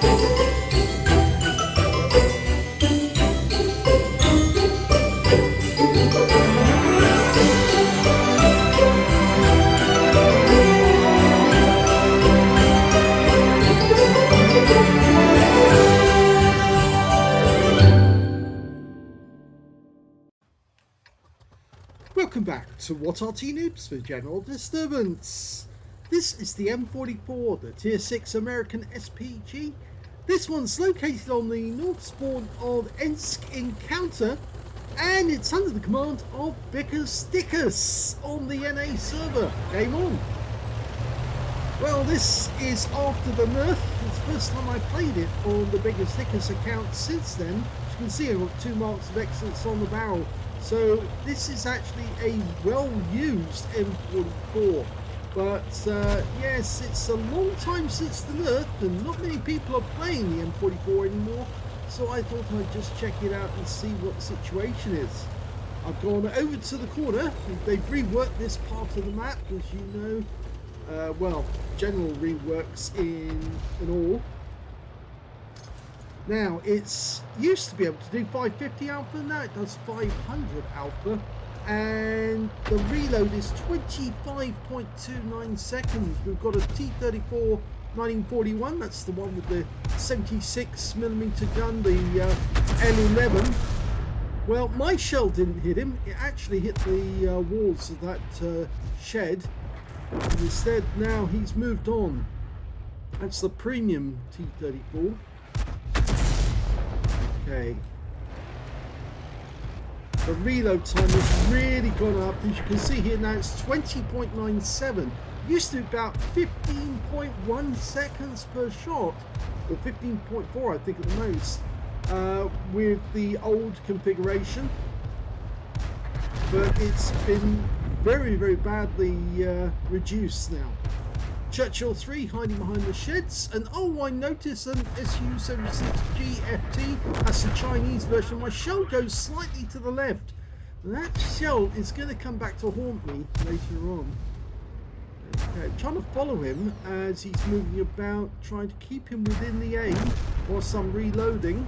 Welcome back to What Arty Noobs for General Disturbance. This is the M44, the Tier 6 American SPG. This one's located on the north spawn of Ensk Encounter, and it's under the command of Stickers on the NA server. Game on. Well, this is after the nerf. It's the first time I played it on the Stickers account since then. As you can see, I've got 2 marks of excellence on the barrel. So this is actually a well-used M44, but yes, it's a long time since the nerf and not many people are playing the M44 anymore, so I thought I'd just check it out and see what the situation is. I've gone over to the corner. They've reworked this part of the map, as you know, well, general reworks in all. Now, it's used to be able to do 550 alpha, now it does 500 alpha, and the reload is 25.29 seconds. We've got a T-34 1941, that's the one with the 76mm gun, the L11. Well, my shell didn't hit him, it actually hit the walls of that shed, and instead now he's moved on. That's the premium T-34. Okay. The reload time has really gone up. As you can see here now, it's 20.97. Used to be about 15.1 seconds per shot, or 15.4 I think at the most, with the old configuration. But it's been very, very badly reduced now. Churchill 3 hiding behind the sheds, and oh, I noticed an SU-76 GFT. That's the Chinese version. My shell goes slightly to the left. That shell is going to come back to haunt me later on. Okay, I'm trying to follow him as he's moving about, trying to keep him within the aim whilst I'm reloading.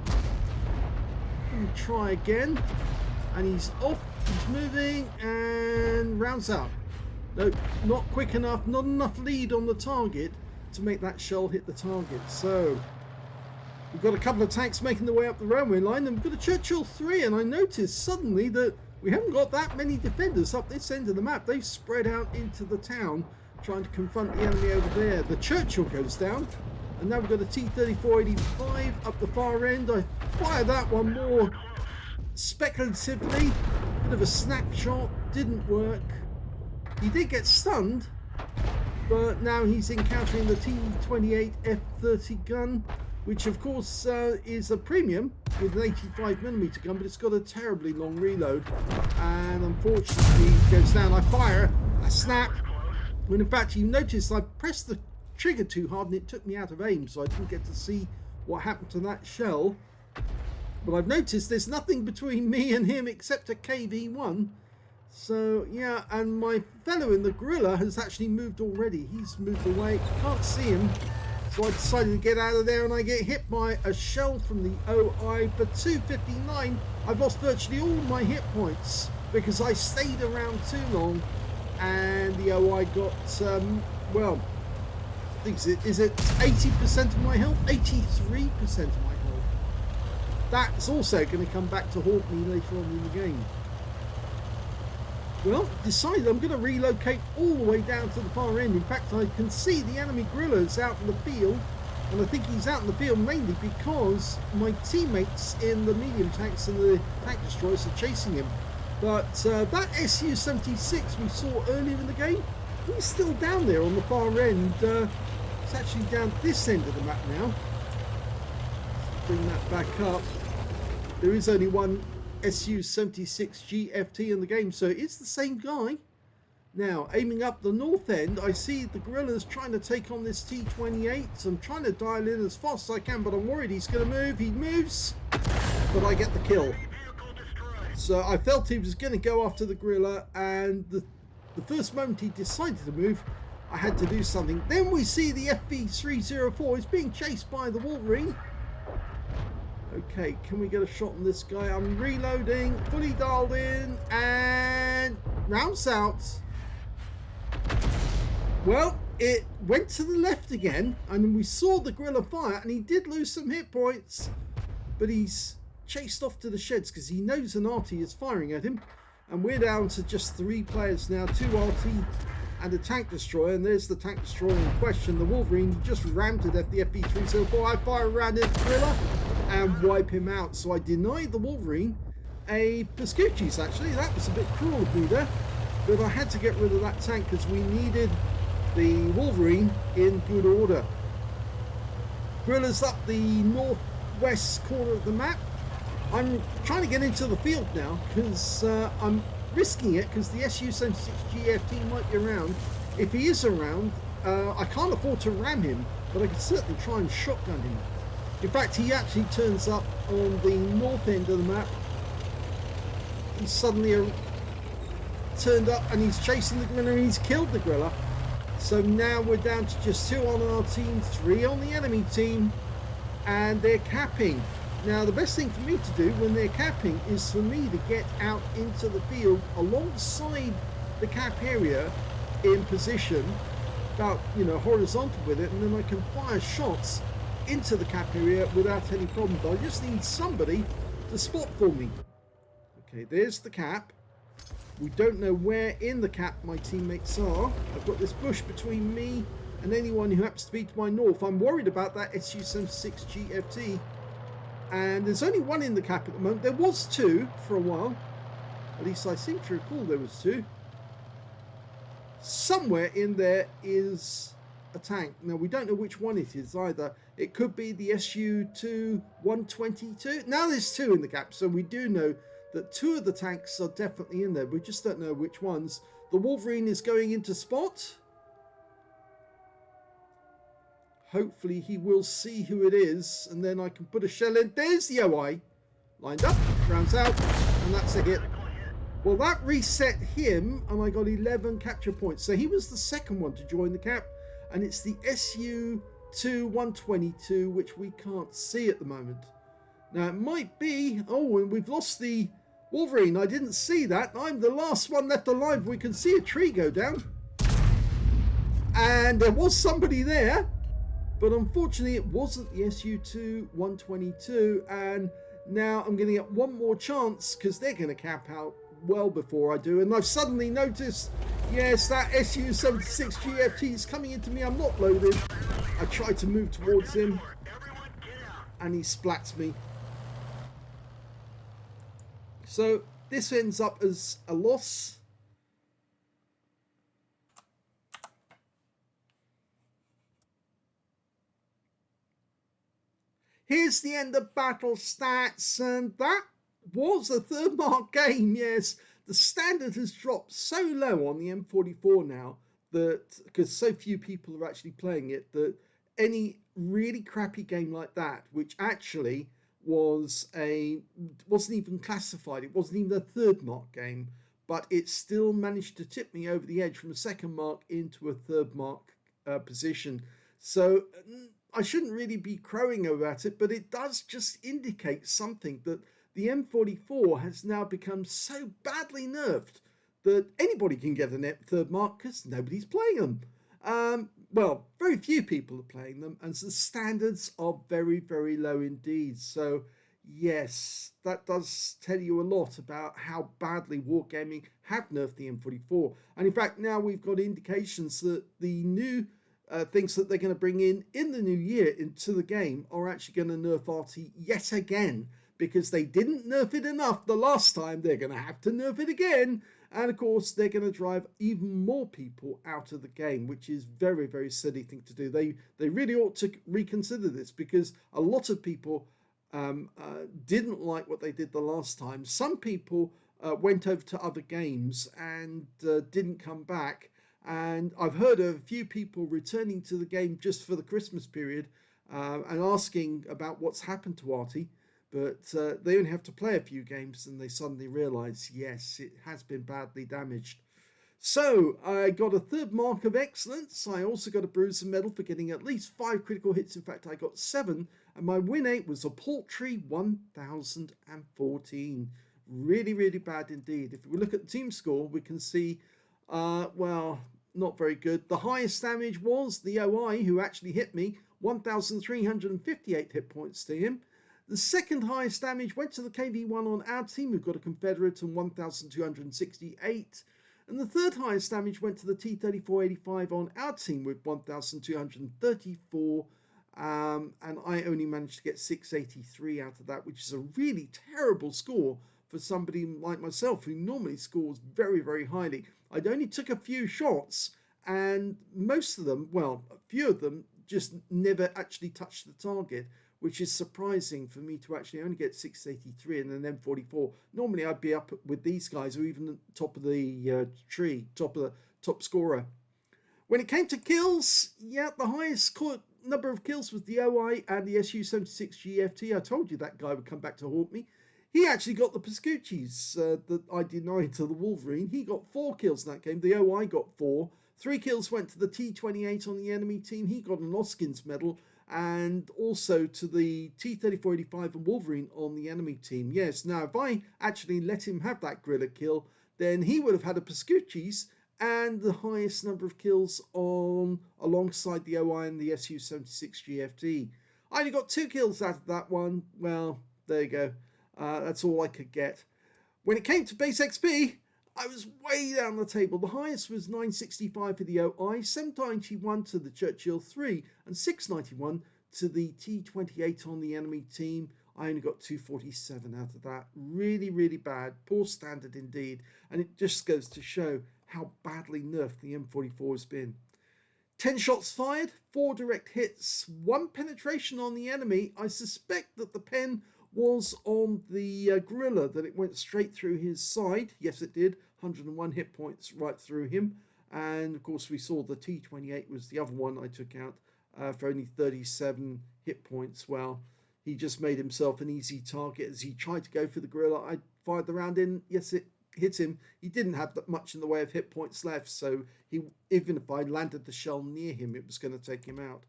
Let me try again, and he's off. He's moving and rounds up. No, not quick enough, not enough lead on the target to make that shell hit the target. So we've got a couple of tanks making their way up the railway line, and we've got a Churchill 3, and I noticed suddenly that we haven't got that many defenders up this end of the map. They've spread out into the town trying to confront the enemy over there. The Churchill goes down, and now we've got a T-34-85 up the far end. I fired that one more speculatively, bit of a snapshot, didn't work. He did get stunned, but now he's encountering the T-28 F30 gun, which of course is a premium with an 85mm gun, but it's got a terribly long reload, and unfortunately he goes down. I fire, I snap, when in fact you notice I pressed the trigger too hard and it took me out of aim, so I didn't get to see what happened to that shell. But I've noticed there's nothing between me and him except a KV-1. So yeah, and my fellow in the gorilla has actually moved already. He's moved away, can't see him. So I decided to get out of there, and I get hit by a shell from the OI. But 259, I've lost virtually all my hit points because I stayed around too long, and the OI got, well, I think is it 80% of my health? 83% of my health. That's also going to come back to haunt me later on in the game. Well, decided I'm going to relocate all the way down to the far end. In fact, I can see the enemy guerrillas out in the field, and I think he's out in the field mainly because my teammates in the medium tanks and the tank destroyers are chasing him. But that SU-76 we saw earlier in the game, he's still down there on the far end. It's actually down this end of the map now. Let's bring that back up. There is only one SU-76 GFT in the game, so it's the same guy. Now, aiming up the north end, I see the guerrillas trying to take on this T-28. So I'm trying to dial in as fast as I can, but I'm worried he's going to move. He moves, but I get the kill. So I felt he was going to go after the guerrilla, and the first moment he decided to move, I had to do something. Then we see the FV304 is being chased by the Wolverine. Okay, can we get a shot on this guy? I'm reloading, fully dialed in, and rounds out. Well, it went to the left again, and we saw the gorilla fire, and he did lose some hit points, but he's chased off to the sheds because he knows an Arty is firing at him. And we're down to just 3 players now, 2 Arty and a tank destroyer, and there's the tank destroyer in question. The Wolverine just rammed it at the FV304. I fire around it, gorilla, and wipe him out. So I denied the Wolverine a Pascucci's. Actually, that was a bit cruel of me there, but I had to get rid of that tank because we needed the Wolverine in good order. Gorilla's up the northwest corner of the map. I'm trying to get into the field now because I'm risking it because the Su-76 GFT might be around. If he is around, I can't afford to ram him, but I can certainly try and shotgun him. In fact, he actually turns up on the north end of the map. He suddenly turned up and he's chasing the gorilla and he's killed the gorilla. So now we're down to just 2 on our team, 3 on the enemy team, and they're capping. Now the best thing for me to do when they're capping is for me to get out into the field alongside the cap area in position, about, you know, horizontal with it, and then I can fire shots into the cap area without any problem. But I just need somebody to spot for me. Okay, there's the cap. We don't know where in the cap my teammates are. I've got this bush between me and anyone who happens to be to my north. I'm worried about that Su-76 GFT. And there's only 1 in the cap at the moment. There was 2 for a while. At least I seem to recall there was 2. Somewhere in there is a tank. Now, we don't know which one it is either. It could be the Su-122. Now there's 2 in the cap, so we do know that 2 of the tanks are definitely in there. We just don't know which ones. The Wolverine is going into spot. Hopefully he will see who it is, and then I can put a shell in. There's the OI. Lined up, rounds out, and that's a hit. Well, that reset him, and I got 11 capture points. So he was the second one to join the cap, and it's the Su-122, which we can't see at the moment. Now, it might be... Oh, and we've lost the Wolverine. I didn't see that. I'm the last one left alive. We can see a tree go down. And there was somebody there. But unfortunately, it wasn't the Su-122, and now I'm going to get one more chance because they're going to cap out well before I do. And I've suddenly noticed, yes, that Su-76 GFT is coming into me. I'm not loaded. I try to move towards him, and he splats me. So this ends up as a loss. Here's the end of battle stats, and that was a 3rd mark game. Yes, the standard has dropped so low on the M44 now that, because so few people are actually playing it, that any really crappy game like that, which actually wasn't even classified, it wasn't even a 3rd mark game, but it still managed to tip me over the edge from a 2nd mark into a 3rd mark position. So I shouldn't really be crowing about it, but it does just indicate something, that the M44 has now become so badly nerfed that anybody can get a 3rd mark because nobody's playing them. Well, very few people are playing them, and the standards are very, very low indeed. So yes, that does tell you a lot about how badly Wargaming have nerfed the M44. And in fact, now we've got indications that the new things that they're going to bring in the new year into the game are actually going to nerf Arty yet again, because they didn't nerf it enough the last time. They're going to have to nerf it again, and of course they're going to drive even more people out of the game, which is very, very silly thing to do. They really ought to reconsider this, because a lot of people didn't like what they did the last time. Some people went over to other games and didn't come back. And I've heard of a few people returning to the game just for the Christmas period and asking about what's happened to Arty. But they only have to play a few games and they suddenly realise, yes, it has been badly damaged. So I got a third mark of excellence. I also got a Bruiser medal for getting at least 5 critical hits. In fact, I got 7, and my win 8 was a paltry 1014. Really, really bad indeed. If we look at the team score, we can see, well, not very good. The highest damage was the OI, who actually hit me, 1,358 hit points to him. The second highest damage went to the KV1 on our team, who got a Confederate and 1,268. And the third highest damage went to the T-3485 on our team with 1,234. And I only managed to get 683 out of that, which is a really terrible score for somebody like myself who normally scores very, very highly. I only took a few shots, and most of them, well, a few of them just never actually touched the target, which is surprising for me to actually only get 683 and an M44. Normally I'd be up with these guys, or even at the top of the tree, top scorer. When it came to kills, yeah, the highest number of kills was the OI and the SU-76 GFT. I told you that guy would come back to haunt me. He actually got the Pascucci's that I denied to the Wolverine. He got 4 kills in that game. The OI got 4. 3 kills went to the T-28 on the enemy team. He got an Oskins medal. And also to the T-3485 and Wolverine on the enemy team. Yes, now if I actually let him have that Guerrilla kill, then he would have had a Pascucci's and the highest number of kills alongside the OI and the SU-76 GFT. I only got 2 kills out of that one. Well, there you go. That's all I could get. When it came to base XP, I was way down the table. The highest was 965 for the OI, 791 to the Churchill 3, and 691 to the T-28 on the enemy team. I only got 247 out of that. Really, really bad. Poor standard indeed. And it just goes to show how badly nerfed the M44 has been. 10 shots fired, 4 direct hits, 1 penetration on the enemy. I suspect that the pen was on the Guerrilla, that it went straight through his side. Yes, it did. 101 hit points right through him. And of course, we saw the T-28 was the other one I took out for only 37 hit points. Well, he just made himself an easy target as he tried to go for the Guerrilla. I fired the round in. Yes, it hit him. He didn't have that much in the way of hit points left, so even if I landed the shell near him, it was going to take him out.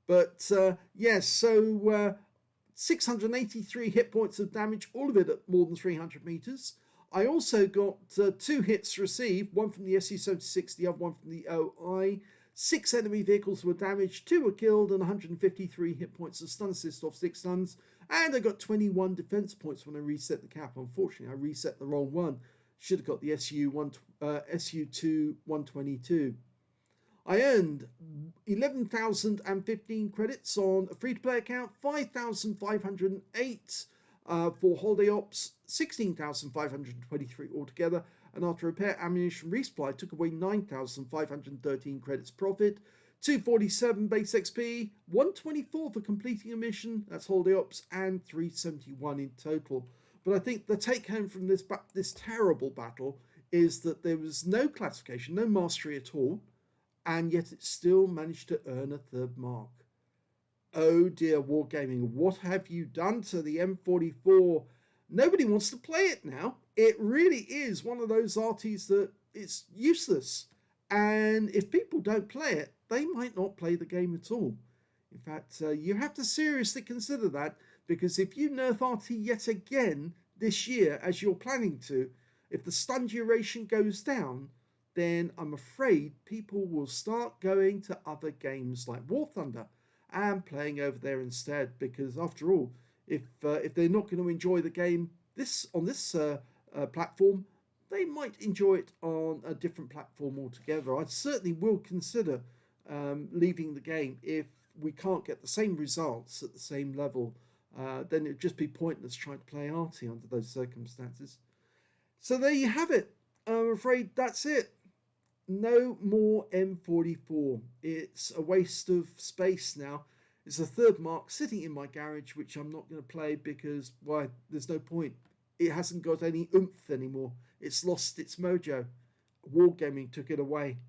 But yes, so 683 hit points of damage, all of it at more than 300 meters. I also got 2 hits received, one from the SU-76, the other one from the OI. 6 enemy vehicles were damaged, 2 were killed, and 153 hit points of stun assist off 6 stuns. And I got 21 defense points when I reset the cap. Unfortunately, I reset the wrong one. Should have got the SU-2-122. I earned 11,015 credits on a free-to-play account, 5,508 for holiday ops, 16,523 altogether, and after repair, ammunition resupply took away 9,513 credits profit, 247 base XP, 124 for completing a mission, that's holiday ops, and 371 in total. But I think the take-home from this terrible battle is that there was no classification, no mastery at all, and yet it still managed to earn a 3rd mark. Oh dear, Wargaming, what have you done to the M44? Nobody wants to play it now. It really is one of those Artys that it's useless. And if people don't play it, they might not play the game at all. In fact, you have to seriously consider that, because if you nerf Arty yet again this year, as you're planning to, if the stun duration goes down, then I'm afraid people will start going to other games like War Thunder and playing over there instead, because after all, if they're not going to enjoy the game on this platform, they might enjoy it on a different platform altogether. I certainly will consider leaving the game if we can't get the same results at the same level. Then it'd just be pointless trying to play Arty under those circumstances. So there you have it. I'm afraid that's it. No more M44. It's a waste of space now. It's a 3rd mark sitting in my garage, which I'm not going to play because, why, there's no point. It hasn't got any oomph anymore. It's lost its mojo. Wargaming took it away.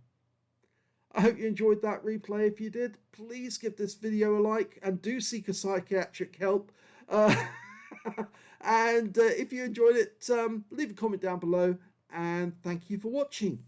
I hope you enjoyed that replay. If you did, please give this video a like and do seek a psychiatric help. And if you enjoyed it, leave a comment down below, and thank you for watching.